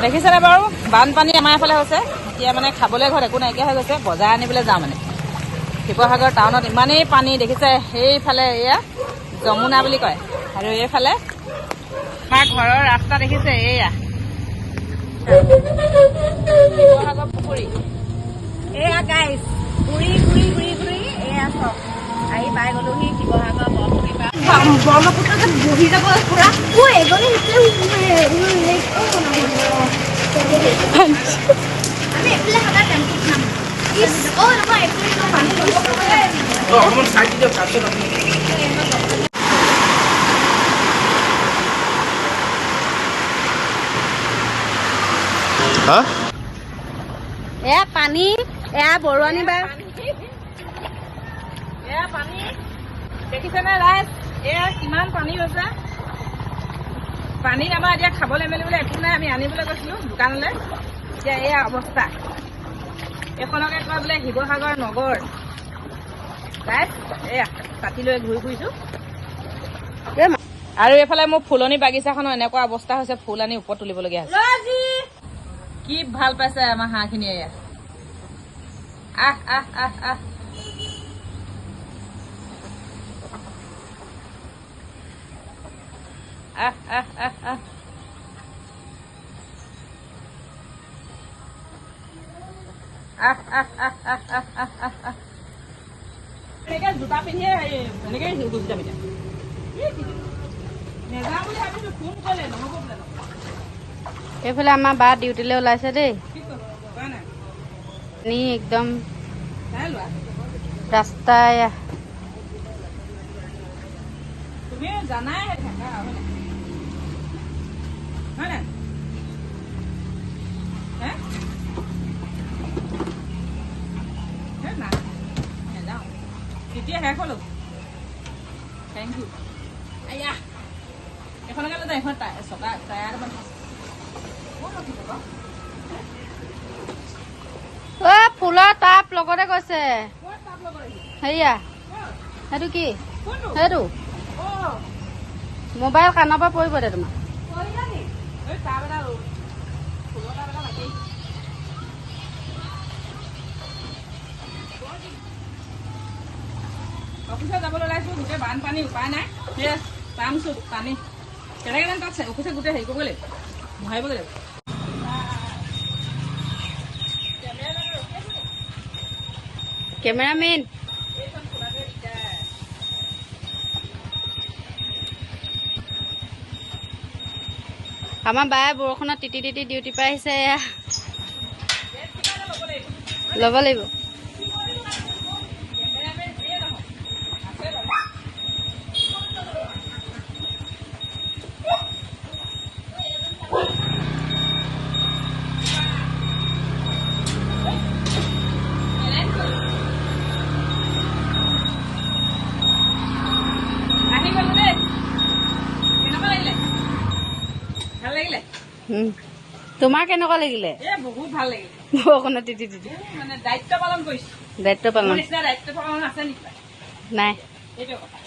দেখিছেনে বাৰু বানপানী আমাৰ এফালে হৈছে এতিয়া মানে খাবলৈ ঘৰত একো নাইকিয়া হৈ গৈছে বজাৰ আনিবলৈ যাওঁ মানে শিৱসাগৰ টাউনত ইমানেই পানী দেখিছে সেইফালে এয়া যমুনা বুলি কয় আৰু এইফালে আমাৰ ঘৰৰ ৰাস্তা দেখিছে এয়া শিৱসাগৰ পুখুৰী এয়া গাইছ ঘূৰি ঘূৰি ঘূৰি ঘূৰি এয়া চব আহি পাই গ'লোহি শিৱসাগৰ পুখুৰী পৰা ব্ৰহ্মপুত্ৰত বহি যাব পুৰা এয়া পানী এয়া বৰুৱানী বা এয়া পানী দেখিছেনে ৰাইজ এয়া কিমান পানী হৈছে পানী আমাৰ এতিয়া খাবলৈ মেলিবলৈ একো নাই আমি আনিবলৈ গৈছিলো দোকানলৈ এতিয়া এয়া অৱস্থা এইখনকে কয় বোলে শিৱসাগৰ নগৰ ৰাইজ এয়া কাটি লৈ ঘূৰি ফুৰিছো আৰু এইফালে মোৰ ফুলনি বাগিচাখনৰ এনেকুৱা অৱস্থা হৈছে ফুল আনি ওপৰত তুলিবলগীয়া হৈছে কি ভাল পাইছে আমাৰ হাঁহখিনিয়ে এয়া আহ আহ আহ আহ আহ আহ আহ আহ আহ আহ আহ আহ আহ আহ আহ আহ এনেকে জোতা পিন্ধিয়ে এনেকে গুচি যাম এতিয়া নেযাওঁ বুলি ভাবিছো ফোন কৰিলে নহ'ব বোলে এইফালে আমাৰ বা ডিউটিলৈ ওলাইছে দেই নি একদম ৰাস্তা তুমি জানাই থাকা হয় নাই নেযাওঁ তেতিয়া শেষ হলো থেংক ইউ আয়া এখনকে লৈ এখন চকা টায়াৰ ফুলৰ টাব লগতে গৈছে হেৰিয়া সেইটো কি সেইটো মোবাইল কাণৰ পৰা পৰিব দে তোমাৰ অফিচত যাবলৈ ওলাইছো গোটেই বানপানী উপায় নাই সেই টানছো পানী কেনেকৈ যেন তাত অফিচত গোটেই হেৰি কৰিব লাগিব ভৰাইব লাগিব কেমেৰামেন আমাৰ বায়ে বৰষুণত তিতি তিতি ডিউটি পাই আহিছে এয়া ল'ব লাগিব তোমাৰ কেনেকুৱা লাগিলে বহুত ভাল লাগিলে বৰষুণত তিতি তিতি মানে দায়িত্ব পালন কৰিছো দায়িত্ব পালন দায়িত্ব পালন আছে নেকি নাই এইটো কথা